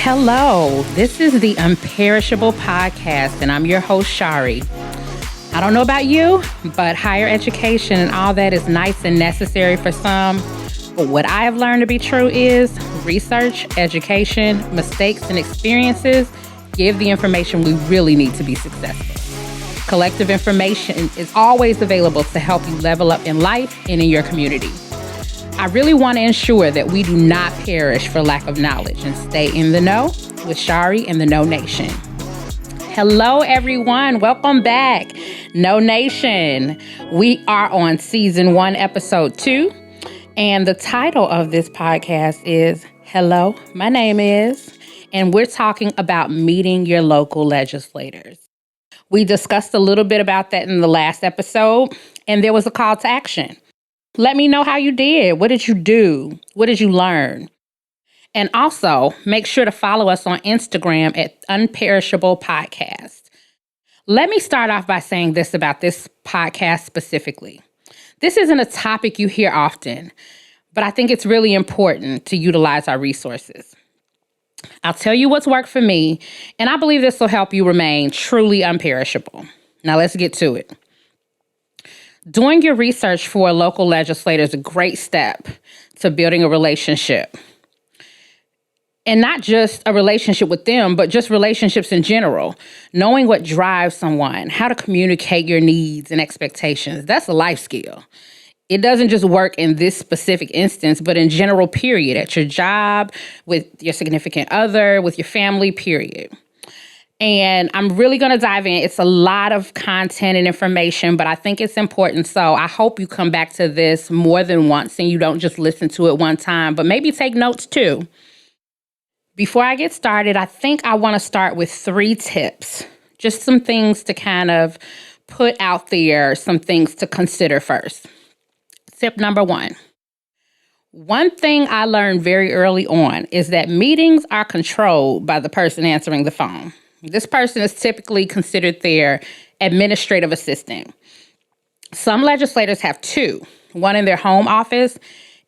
Hello, this is the Unperishable podcast, and I'm your host, Shari. I don't know about you, but higher education and all that is nice and necessary for some. But what I have learned to be true is research, education, mistakes, and experiences give the information we really need to be successful. Collective information is always available to help you level up in life and in your community. I really want to ensure that we do not perish for lack of knowledge and stay in the know with Shari and the Know Nation. Hello, everyone. Welcome back, Know Nation. We are on season 1, episode 2. And the title of this podcast is Hello, my name is, and we're talking about meeting your local legislators. We discussed a little bit about that in the last episode, and there was a call to action. Let me know how you did. What did you do? What did you learn? And also, make sure to follow us on Instagram at Unperishable Podcast. Let me start off by saying this about this podcast specifically. This isn't a topic you hear often, but I think it's really important to utilize our resources. I'll tell you what's worked for me, and I believe this will help you remain truly unperishable. Now let's get to it. Doing your research for a local legislator is a great step to building a relationship. And not just a relationship with them, but just relationships in general. Knowing what drives someone, how to communicate your needs and expectations, that's a life skill. It doesn't just work in this specific instance, but in general, period. At your job, with your significant other, with your family, period. And I'm really going to dive in. It's a lot of content and information, but I think it's important. So I hope you come back to this more than once and you don't just listen to it one time, but maybe take notes too. Before I get started, I think I want to start with 3 tips. Just some things to kind of put out there, some things to consider first. Tip number 1. One thing I learned very early on is that meetings are controlled by the person answering the phone. This person is typically considered their administrative assistant. Some legislators have 2, one in their home office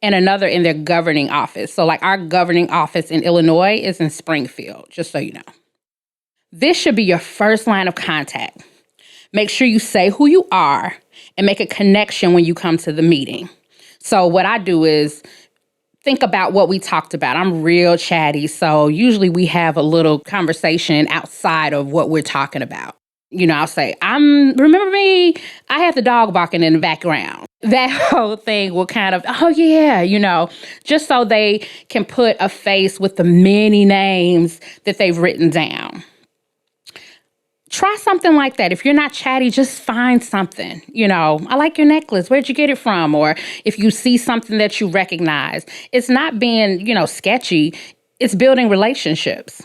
and another in their governing office. So like our governing office in Illinois is in Springfield, just so you know. This should be your first line of contact. Make sure you say who you are and make a connection when you come to the meeting. So what I do is think about what we talked about. I'm real chatty, so usually we have a little conversation outside of what we're talking about. You know, I'll say, remember me? I had the dog barking in the background. That whole thing will kind of, oh yeah, just so they can put a face with the many names that they've written down. Try something like that. If you're not chatty, just find something. I like your necklace. Where'd you get it from? Or if you see something that you recognize, it's not being, sketchy. It's building relationships.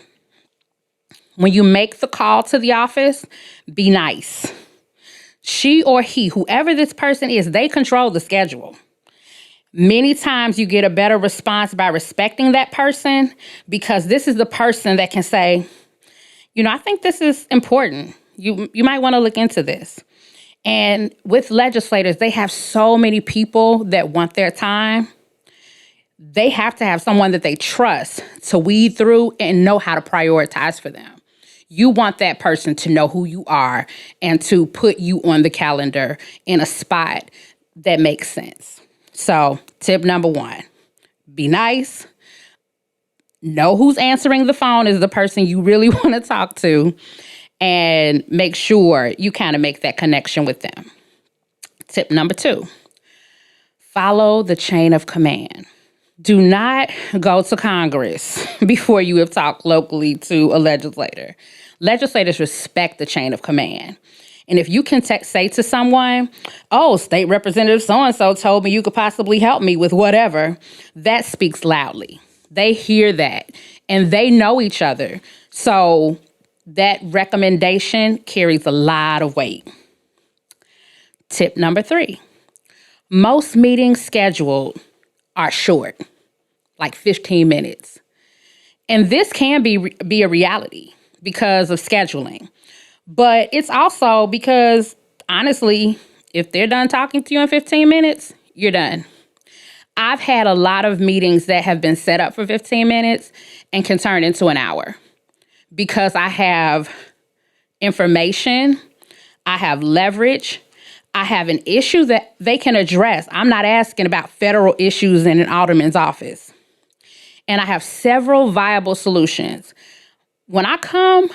When you make the call to the office, be nice. She or he, whoever this person is, they control the schedule. Many times you get a better response by respecting that person because this is the person that can say, I think this is important. You might want to look into this. And with legislators, they have so many people that want their time. They have to have someone that they trust to weed through and know how to prioritize for them. You want that person to know who you are and to put you on the calendar in a spot that makes sense. So tip number 1, be nice. Know who's answering the phone is the person you really want to talk to, and make sure you kind of make that connection with them. Tip number 2, follow the chain of command. Do not go to Congress before you have talked locally to a legislator. Legislators respect the chain of command. And if you can say to someone, oh, State Representative so-and-so told me you could possibly help me with whatever, that speaks loudly. They hear that and they know each other. So that recommendation carries a lot of weight. Tip number 3, most meetings scheduled are short, like 15 minutes. And this can be a reality because of scheduling. But it's also because, honestly, if they're done talking to you in 15 minutes, you're done. I've had a lot of meetings that have been set up for 15 minutes and can turn into an hour because I have information, I have leverage, I have an issue that they can address. I'm not asking about federal issues in an alderman's office. And I have several viable solutions. When I come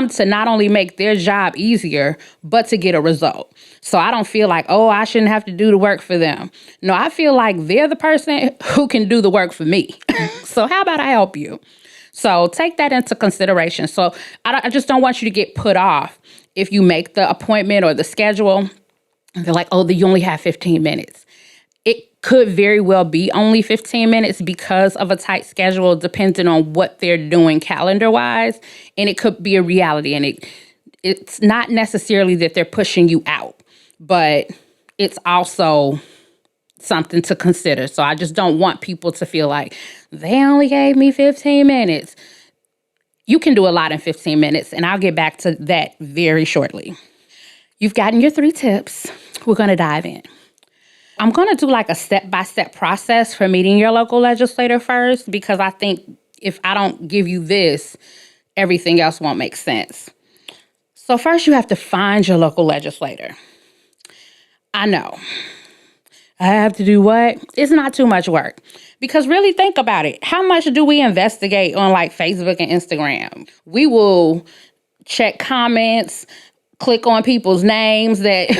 to not only make their job easier, but to get a result. So I don't feel like, oh, I shouldn't have to do the work for them. No, I feel like they're the person who can do the work for me. So how about I help you? So take that into consideration. So I just don't want you to get put off if you make the appointment or the schedule. They're like, oh, you only have 15 minutes. It could very well be only 15 minutes because of a tight schedule, depending on what they're doing calendar-wise. And it could be a reality. And it's not necessarily that they're pushing you out, but it's also something to consider. So I just don't want people to feel like they only gave me 15 minutes. You can do a lot in 15 minutes, and I'll get back to that very shortly. You've gotten your 3 tips. We're going to dive in. I'm going to do like a step-by-step process for meeting your local legislator first, because I think if I don't give you this, everything else won't make sense. So first, you have to find your local legislator. I know. I have to do what? It's not too much work. Because really think about it. How much do we investigate on like Facebook and Instagram? We will check comments, click on people's names that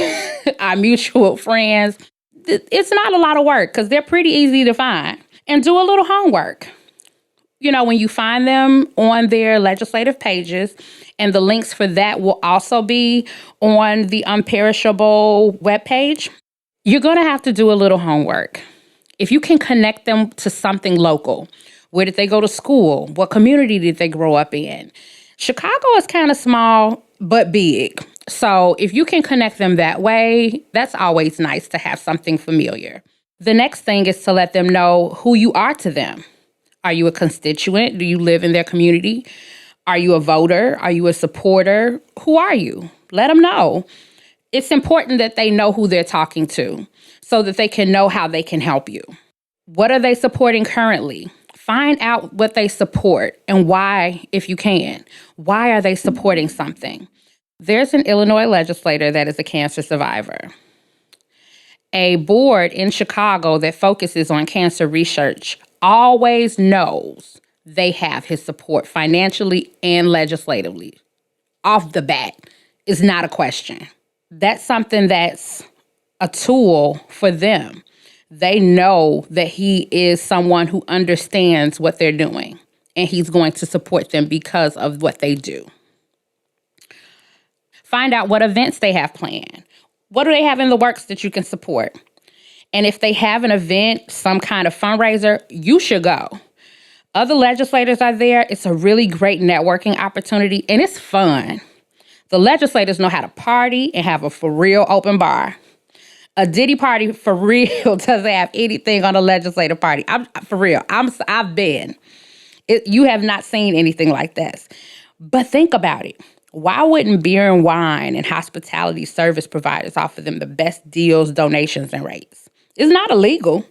are mutual friends. It's not a lot of work because they're pretty easy to find. And do a little homework. You know, when you find them on their legislative pages, and the links for that will also be on the Unperishable webpage, you're going to have to do a little homework. If you can connect them to something local, where did they go to school? What community did they grow up in? Chicago is kind of small, but big. So if you can connect them that way, that's always nice to have something familiar. The next thing is to let them know who you are to them. Are you a constituent? Do you live in their community? Are you a voter? Are you a supporter? Who are you? Let them know. It's important that they know who they're talking to so that they can know how they can help you. What are they supporting currently? Find out what they support and why, if you can. Why are they supporting something? There's an Illinois legislator that is a cancer survivor. A board in Chicago that focuses on cancer research always knows they have his support financially and legislatively. Off the bat, is not a question. That's something that's a tool for them. They know that he is someone who understands what they're doing, and he's going to support them because of what they do. Find out what events they have planned. What do they have in the works that you can support? And if they have an event, some kind of fundraiser, you should go. Other legislators are there. It's a really great networking opportunity, and it's fun. The legislators know how to party and have a for real open bar. A Diddy party for real doesn't have anything on a legislative party. I've been. You have not seen anything like this. But think about it. Why wouldn't beer and wine and hospitality service providers offer them the best deals, donations, and rates? It's not illegal.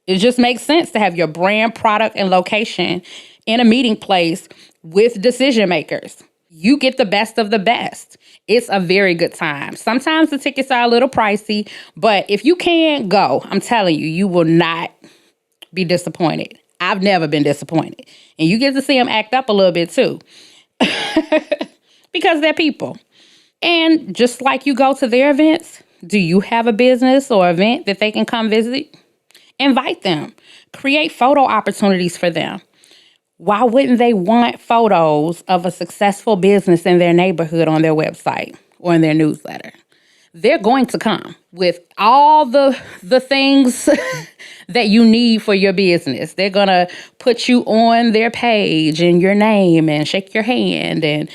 It just makes sense to have your brand, product, and location in a meeting place with decision makers. You get the best of the best. It's a very good time. Sometimes the tickets are a little pricey, but if you can go, I'm telling you, you will not be disappointed. I've never been disappointed. And you get to see them act up a little bit too. Because they're people. And just like you go to their events, do you have a business or event that they can come visit? Invite them. Create photo opportunities for them. Why wouldn't they want photos of a successful business in their neighborhood on their website or in their newsletter? They're going to come with all the things that you need for your business. They're going to put you on their page and your name and shake your hand and,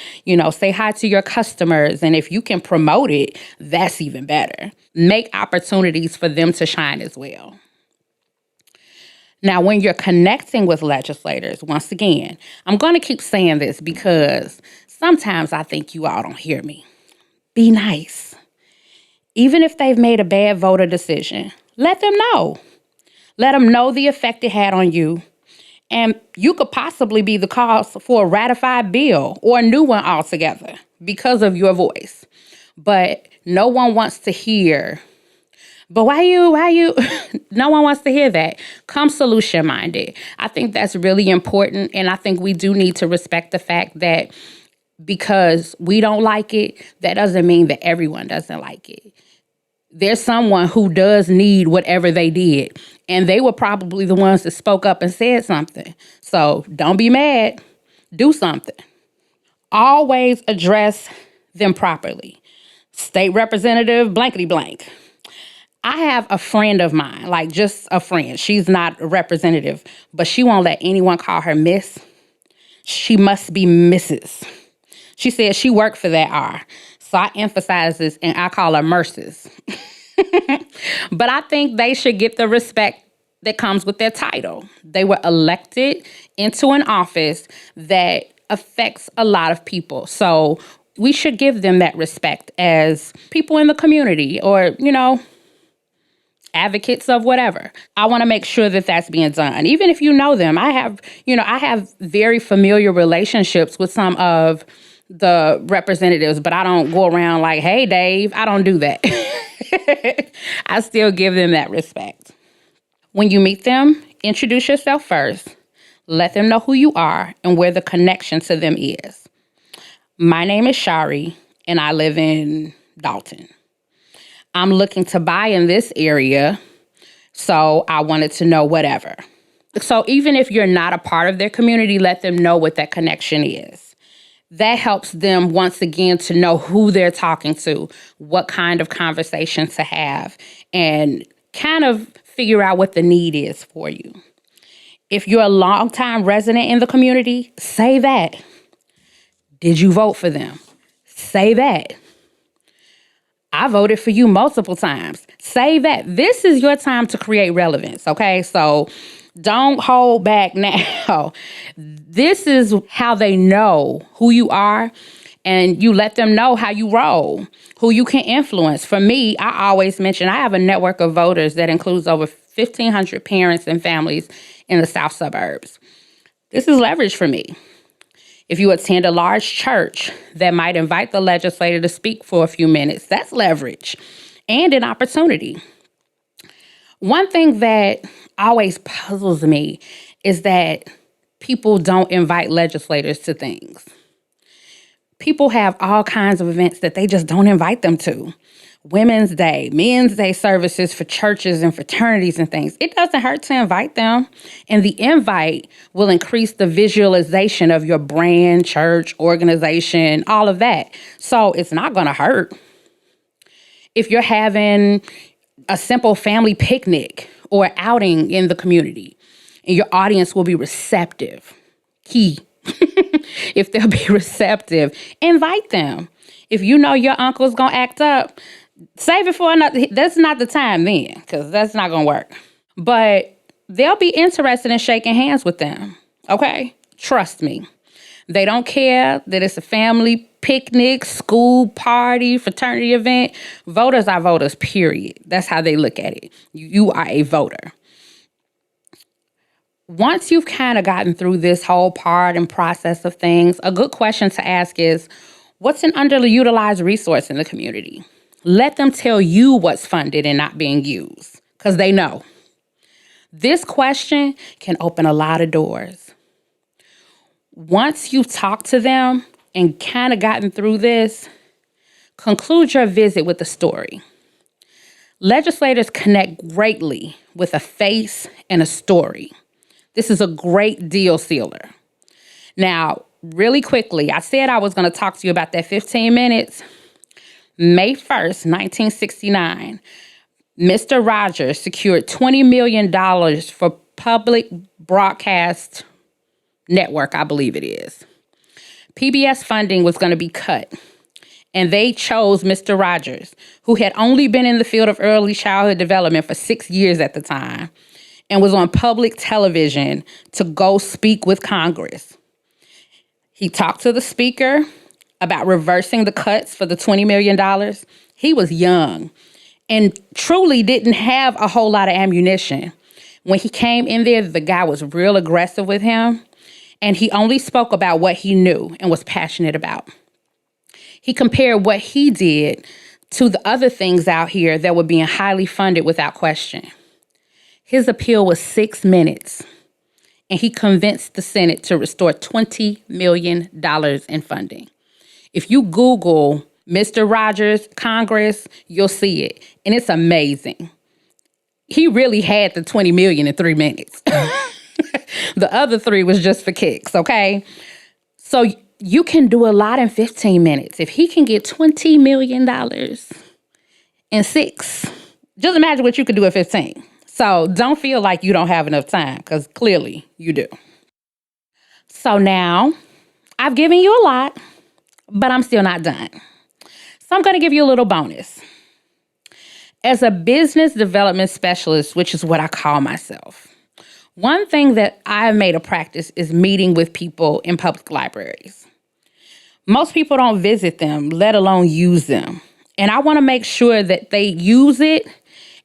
say hi to your customers. And if you can promote it, that's even better. Make opportunities for them to shine as well. Now, when you're connecting with legislators, once again, I'm going to keep saying this because sometimes I think you all don't hear me. Be nice. Even if they've made a bad voter decision, let them know. Let them know the effect it had on you. And you could possibly be the cause for a ratified bill or a new one altogether because of your voice. But no one wants to hear, but why you? No one wants to hear that. Come solution minded. I think that's really important. And I think we do need to respect the fact that because we don't like it, that doesn't mean that everyone doesn't like it. There's someone who does need whatever they did, and they were probably the ones that spoke up and said something. So don't be mad. Do something. Always address them properly. State Representative blankety blank. I have a friend of mine, like just a friend. She's not a representative, but she won't let anyone call her Miss. She must be Mrs. She said she worked for that R. So I emphasize this and I call her Merces. But I think they should get the respect that comes with their title. They were elected into an office that affects a lot of people. So we should give them that respect as people in the community or, advocates of whatever. I want to make sure that that's being done. Even if you know them, I have very familiar relationships with some of the representatives, but I don't go around like, hey, Dave, I don't do that. I still give them that respect. When you meet them, introduce yourself first. Let them know who you are and where the connection to them is. My name is Shari, and I live in Dalton. I'm looking to buy in this area, so I wanted to know whatever. So even if you're not a part of their community, let them know what that connection is. That helps them, once again, to know who they're talking to, what kind of conversation to have, and kind of figure out what the need is for you. If you're a longtime resident in the community, say that. Did you vote for them? Say that. I voted for you multiple times. Say that. This is your time to create relevance, okay? So don't hold back now. This is how they know who you are, and you let them know how you roll, who you can influence. For me, I always mention I have a network of voters that includes over 1,500 parents and families in the south suburbs. This is leverage for me. If you attend a large church that might invite the legislator to speak for a few minutes, that's leverage and an opportunity. One thing that always puzzles me is that people don't invite legislators to things. People have all kinds of events that they just don't invite them to. Women's Day, Men's Day services for churches and fraternities and things. It doesn't hurt to invite them. And the invite will increase the visualization of your brand, church, organization, all of that. So it's not going to hurt. If you're having a simple family picnic or outing in the community, and your audience will be receptive, key. If they'll be receptive, invite them. If you know your uncle's going to act up, save it for another. That's not the time then, because that's not going to work. But they'll be interested in shaking hands with them, okay? Trust me. They don't care that it's a family picnic, school party, fraternity event. Voters are voters, period. That's how they look at it. You are a voter. Once you've kind of gotten through this whole part and process of things, a good question to ask is, what's an underutilized resource in the community? Let them tell you what's funded and not being used, because they know. This question can open a lot of doors. Once you've talked to them and kind of gotten through this, conclude your visit with a story. Legislators connect greatly with a face and a story. This is a great deal sealer. Now, really quickly, I said I was going to talk to you about that 15 minutes. May 1st, 1969, Mr. Rogers secured $20 million for public broadcast network, I believe it is. PBS funding was going to be cut, and they chose Mr. Rogers, who had only been in the field of early childhood development for 6 years at the time, and was on public television to go speak with Congress. He talked to the speaker about reversing the cuts for the $20 million. He was young and truly didn't have a whole lot of ammunition. When he came in there, the guy was real aggressive with him, and he only spoke about what he knew and was passionate about. He compared what he did to the other things out here that were being highly funded without question. His appeal was 6 minutes, and he convinced the Senate to restore $20 million in funding. If you Google Mr. Rogers, Congress, you'll see it, and it's amazing. He really had the $20 million in 3 minutes. The other 3 was just for kicks, okay? So you can do a lot in 15 minutes. If he can get $20 million in 6, just imagine what you could do in 15. So don't feel like you don't have enough time, because clearly you do. So now I've given you a lot, but I'm still not done. So I'm going to give you a little bonus. As a business development specialist, which is what I call myself, one thing that I've made a practice is meeting with people in public libraries. Most people don't visit them, let alone use them. And I want to make sure that they use it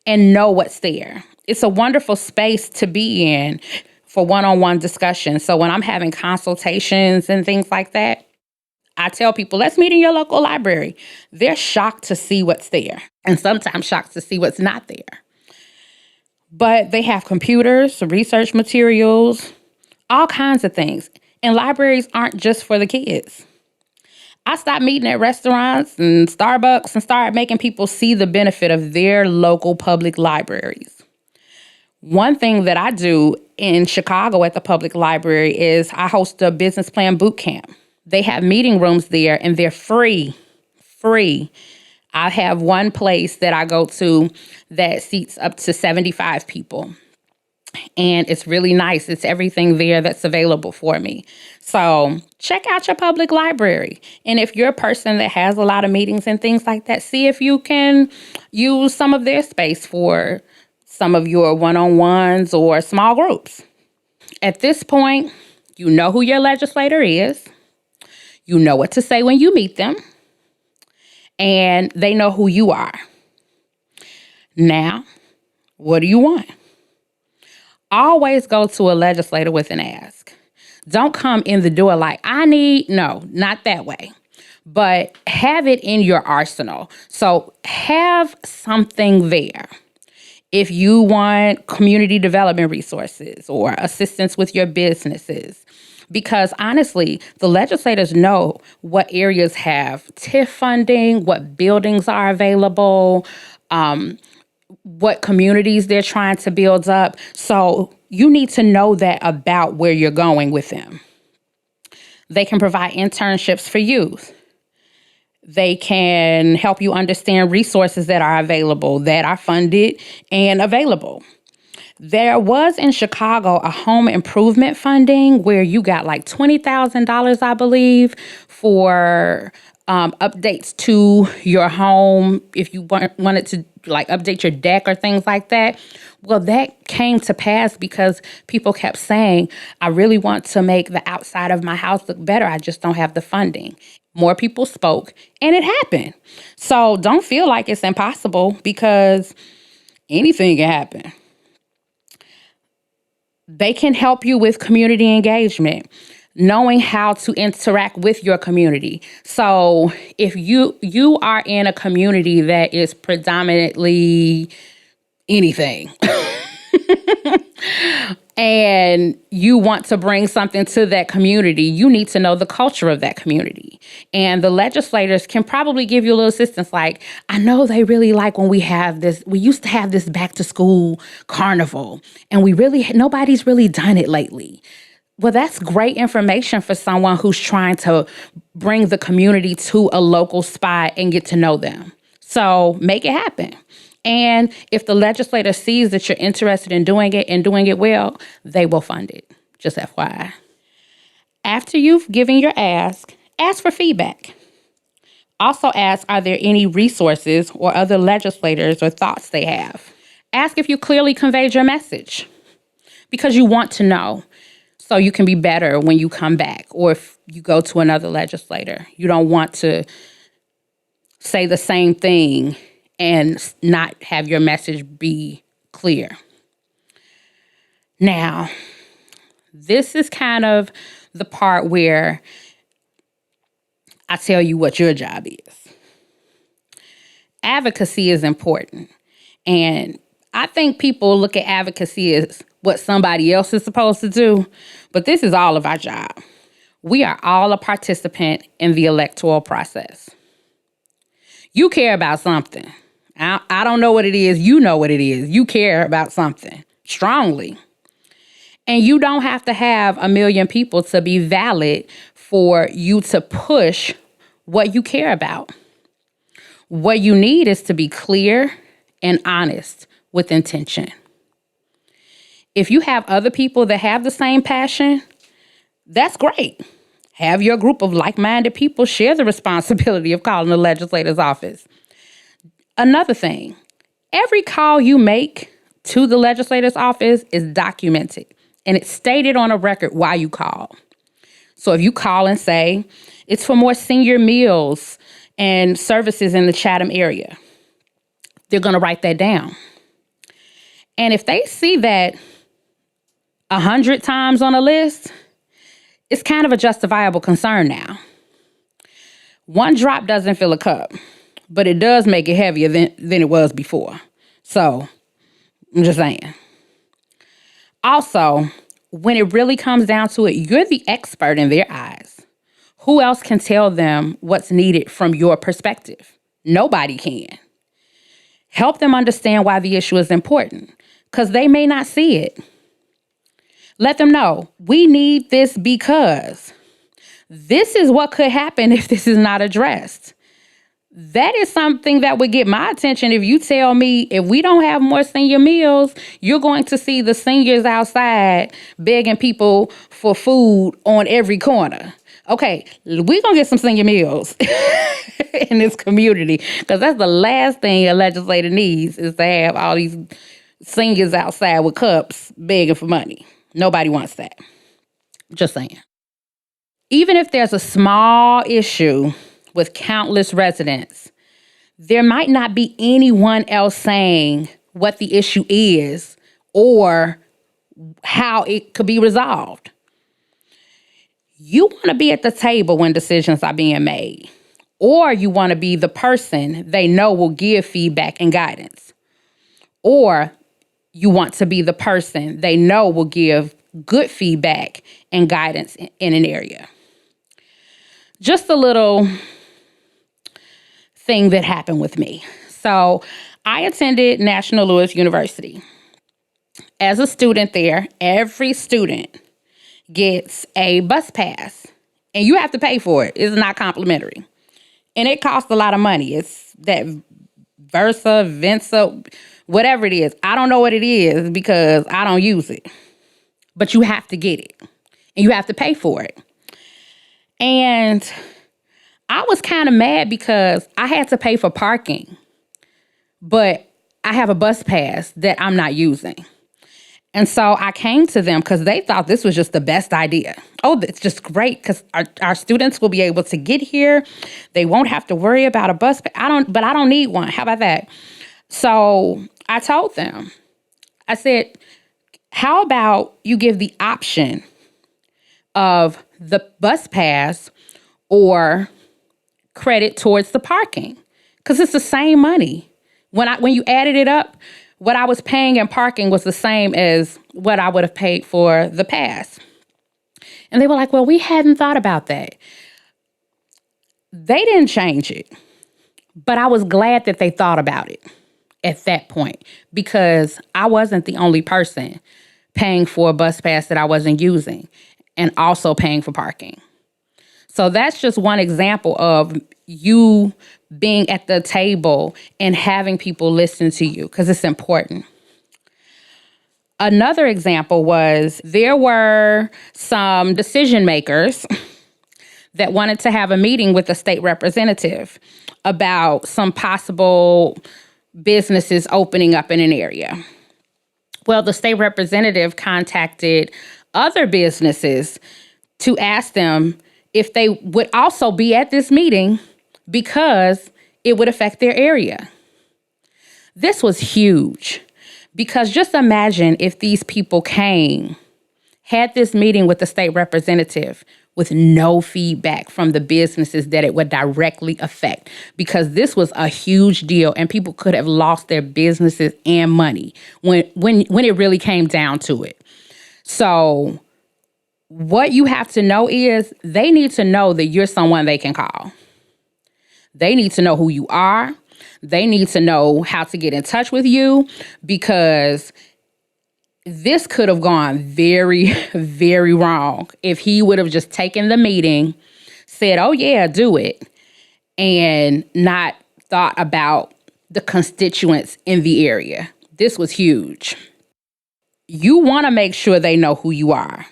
and know what's there. It's a wonderful space to be in for one-on-one discussion. So when I'm having consultations and things like that, I tell people, let's meet in your local library. They're shocked to see what's there, and sometimes shocked to see what's not there. But they have computers, research materials, all kinds of things. And libraries aren't just for the kids. I stopped meeting at restaurants and Starbucks and started making people see the benefit of their local public libraries. One thing that I do in Chicago at the public library is I host a business plan boot camp. They have meeting rooms there, and they're free. I have one place that I go to that seats up to 75 people. And it's really nice. It's everything there that's available for me. So check out your public library. And if you're a person that has a lot of meetings and things like that, see if you can use some of their space for some of your one-on-ones or small groups. At this point, you know who your legislator is. You know what to say when you meet them. And they know who you are. Now, what do you want? Always go to a legislator with an ask. Don't come in the door like, no, not that way. But have it in your arsenal. So have something there. If you want community development resources or assistance with your businesses, because honestly, the legislators know what areas have TIF funding, what buildings are available, what communities they're trying to build up. So you need to know that about where you're going with them. They can provide internships for youth. They can help you understand resources that are available, that are funded and available. There was in Chicago a home improvement funding where you got like $20,000, I believe, for updates to your home if you wanted to like update your deck or things like that. Well, that came to pass because people kept saying, I really want to make the outside of my house look better. I just don't have the funding. More people spoke and it happened. So don't feel like it's impossible because anything can happen. They can help you with community engagement, knowing how to interact with your community. So if you are in a community that is predominantly anything, and you want to bring something to that community, you need to know the culture of that community. And the legislators can probably give you a little assistance. Like, I know they really like when we used to have this back to school carnival, and nobody's really done it lately. Well, that's great information for someone who's trying to bring the community to a local spot and get to know them. So make it happen. And if the legislator sees that you're interested in doing it and doing it well, they will fund it. Just FYI. After you've given your ask for feedback. Also ask, are there any resources or other legislators or thoughts they have? Ask if you clearly conveyed your message because you want to know so you can be better when you come back or if you go to another legislator. You don't want to say the same thing and not have your message be clear. Now, this is kind of the part where I tell you what your job is. Advocacy is important. And I think people look at advocacy as what somebody else is supposed to do, but this is all of our job. We are all a participant in the electoral process. You care about something. I don't know what it is. You know what it is. You care about something strongly. And you don't have to have 1 million people to be valid for you to push what you care about. What you need is to be clear and honest with intention. If you have other people that have the same passion, that's great. Have your group of like-minded people share the responsibility of calling the legislator's office. Another thing, every call you make to the legislator's office is documented, and it's stated on a record why you call. So if you call and say, it's for more senior meals and services in the Chatham area, they're going to write that down. And if they see that 100 times on a list, it's kind of a justifiable concern now. One drop doesn't fill a cup, but it does make it heavier than it was before. So I'm just saying. Also, when it really comes down to it, you're the expert in their eyes. Who else can tell them what's needed from your perspective? Nobody can. Help them understand why the issue is important, because they may not see it. Let them know, we need this because this is what could happen if this is not addressed. That is something that would get my attention if you tell me if we don't have more senior meals, you're going to see the seniors outside begging people for food on every corner. Okay, we're going to get some senior meals in this community, because that's the last thing a legislator needs, is to have all these seniors outside with cups begging for money. Nobody wants that. Just saying. Even if there's a small issue with countless residents, there might not be anyone else saying what the issue is or how it could be resolved. You want to be at the table when decisions are being made, or you want to be the person they know will give feedback and guidance, or you want to be the person they know will give good feedback and guidance in an area. Just a little thing that happened with me. So I attended National Louis University. As a student there, every student gets a bus pass, and you have to pay for it. It's not complimentary. And it costs a lot of money. It's that Venza, whatever it is. I don't know what it is because I don't use it. But you have to get it, and you have to pay for it. And I was kind of mad because I had to pay for parking, but I have a bus pass that I'm not using. And so I came to them because they thought this was just the best idea. Oh, it's just great because our students will be able to get here. They won't have to worry about a bus pass. But I don't need one. How about that? So I told them, I said, how about you give the option of the bus pass or credit towards the parking? Because it's the same money. When you added it up, what I was paying in parking was the same as what I would have paid for the pass. And they were like, well, we hadn't thought about that. They didn't change it, but I was glad that they thought about it at that point, because I wasn't the only person paying for a bus pass that I wasn't using and also paying for parking. So that's just one example of you being at the table and having people listen to you, because it's important. Another example was there were some decision makers that wanted to have a meeting with a state representative about some possible businesses opening up in an area. Well, the state representative contacted other businesses to ask them if they would also be at this meeting because it would affect their area. This was huge Because just imagine if these people came, had this meeting with the state representative with no feedback from the businesses that it would directly affect, because this was a huge deal and people could have lost their businesses and money when it really came down to it. So what you have to know is they need to know that you're someone they can call. They need to know who you are. They need to know how to get in touch with you, because this could have gone very, very wrong if he would have just taken the meeting, said, oh, yeah, do it, and not thought about the constituents in the area. This was huge. You want to make sure they know who you are.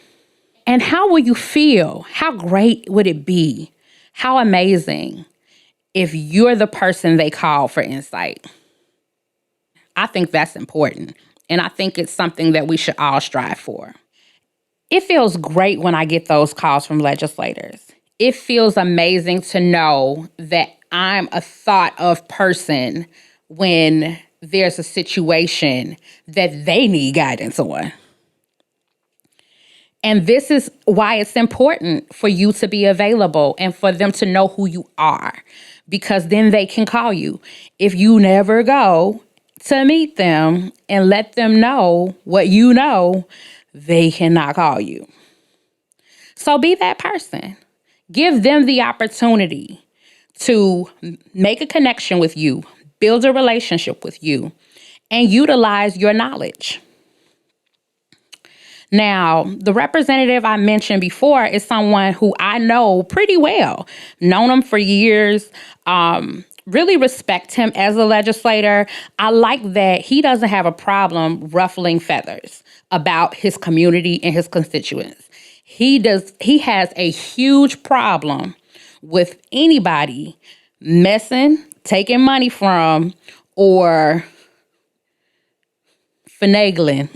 And how will you feel? How great would it be? How amazing if you're the person they call for insight. I think that's important. And I think it's something that we should all strive for. It feels great when I get those calls from legislators. It feels amazing to know that I'm a thought of person when there's a situation that they need guidance on. And this is why it's important for you to be available and for them to know who you are, because then they can call you. If you never go to meet them and let them know what you know, they cannot call you. So be that person. Give them the opportunity to make a connection with you, build a relationship with you, and utilize your knowledge. Now, the representative I mentioned before is someone who I know pretty well, known him for years, really respect him as a legislator. I like that he doesn't have a problem ruffling feathers about his community and his constituents. He has a huge problem with anybody messing, taking money from, or finagling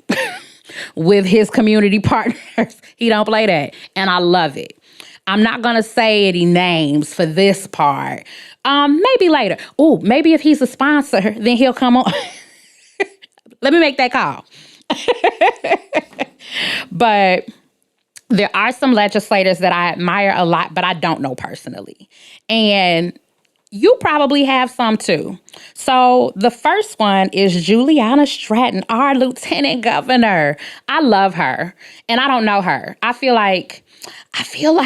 with his community partners. He don't play that. And I love it. I'm not going to say any names for this part. Maybe later. Oh, maybe if he's a sponsor, then he'll come on. Let me make that call. But there are some legislators that I admire a lot, but I don't know personally. And you probably have some too. So the first one is Juliana Stratton, our lieutenant governor. I love her, and I don't know her. I feel like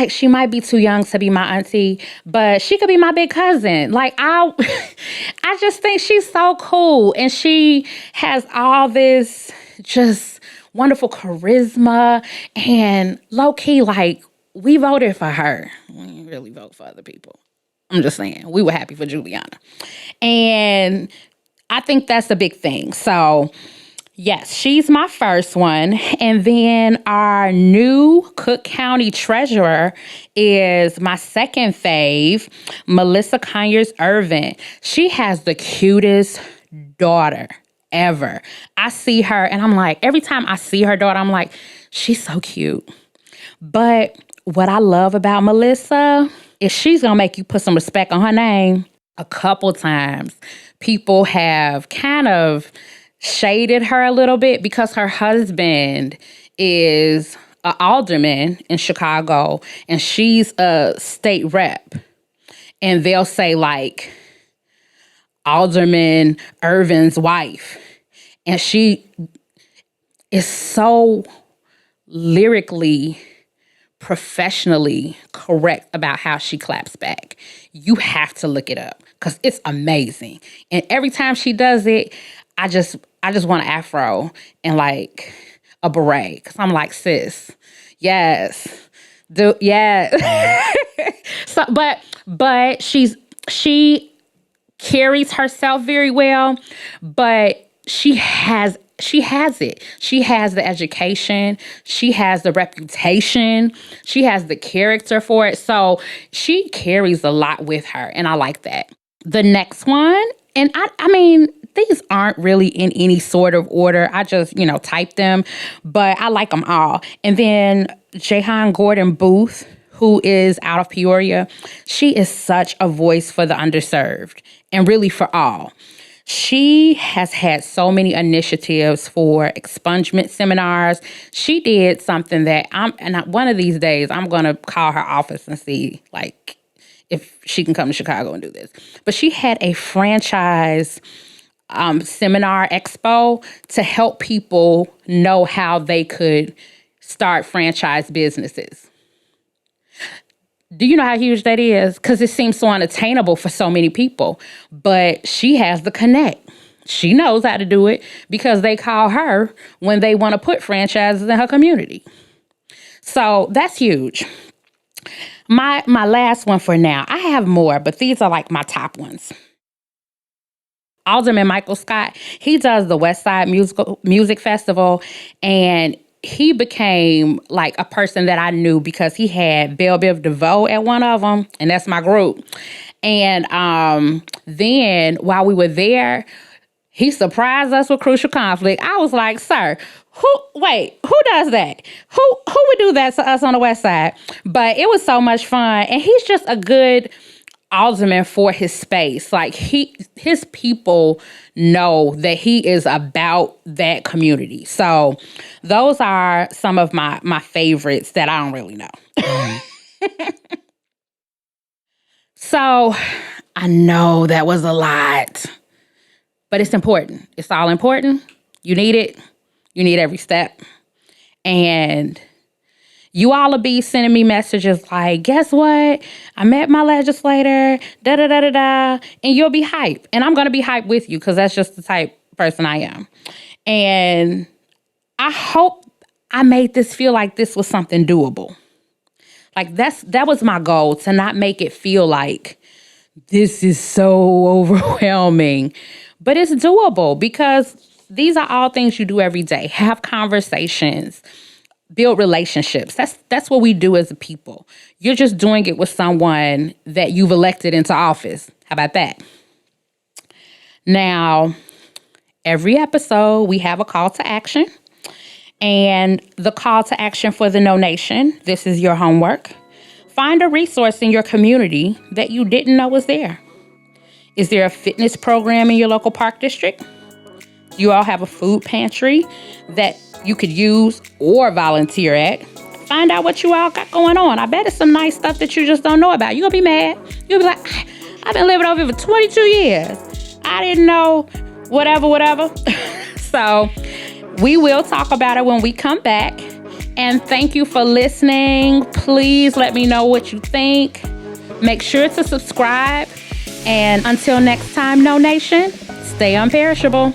she might be too young to be my auntie, but she could be my big cousin. Like I just think she's so cool, and she has all this just wonderful charisma, and low key, like, we voted for her. We didn't really vote for other people. I'm just saying, we were happy for Juliana. And I think that's a big thing. So, yes, she's my first one. And then our new Cook County treasurer is my second fave, Melissa Conyers-Irvin. She has the cutest daughter ever. I see her and I'm like, every time I see her daughter, I'm like, she's so cute. But what I love about Melissa is she's going to make you put some respect on her name. A couple times, people have kind of shaded her a little bit because her husband is an alderman in Chicago and she's a state rep. And they'll say, like, Alderman Irvin's wife. And she is so lyrically, professionally correct about how she claps back. You have to look it up because it's amazing. And every time she does it, I just want an afro and like a beret because I'm like, sis, yes, So, but she carries herself very well, but she has it. She has the education. She has the reputation. She has the character for it. So she carries a lot with her, and I like that. The next one, and I mean, these aren't really in any sort of order. I just, typed them, but I like them all. And then Jahan Gordon Booth, who is out of Peoria. She is such a voice for the underserved and really for all. She has had so many initiatives for expungement seminars. She did something that one of these days I'm going to call her office and see like if she can come to Chicago and do this. But she had a franchise seminar expo to help people know how they could start franchise businesses. Do you know how huge that is? Because it seems so unattainable for so many people. But she has the connect. She knows how to do it because they call her when they want to put franchises in her community. So that's huge. My last one for now. I have more, but these are like my top ones. Alderman Scott, he does the West Side Music Festival, and he became like a person that I knew because he had Belle Biv DeVoe at one of them, and that's my group. And then while we were there, he surprised us with Crucial Conflict. I was like, sir, who does that? Who would do that to us on the West Side? But it was so much fun, and he's just a good alderman for his space. Like his people know that he is about that community. So those are some of my favorites that I don't really know. So I know that was a lot, but it's important. It's all important. You need it. You need every step. And you all will be sending me messages like, guess what? I met my legislator, da-da-da-da-da, and you'll be hyped. And I'm going to be hyped with you because that's just the type of person I am. And I hope I made this feel like this was something doable. Like that was my goal, to not make it feel like this is so overwhelming. But it's doable because these are all things you do every day. Have conversations. Build relationships. That's what we do as a people. You're just doing it with someone that you've elected into office. How about that? Now, every episode, we have a call to action. And the call to action for the No Nation, this is your homework. Find a resource in your community that you didn't know was there. Is there a fitness program in your local park district? Do you all have a food pantry that you could use or volunteer at? Find out what you all got going on. I bet it's some nice stuff that you just don't know about. You're going to be mad. You'll be like, I've been living over here for 22 years. I didn't know whatever. So we will talk about it when we come back. And thank you for listening. Please let me know what you think. Make sure to subscribe. And until next time, No Nation, stay unperishable.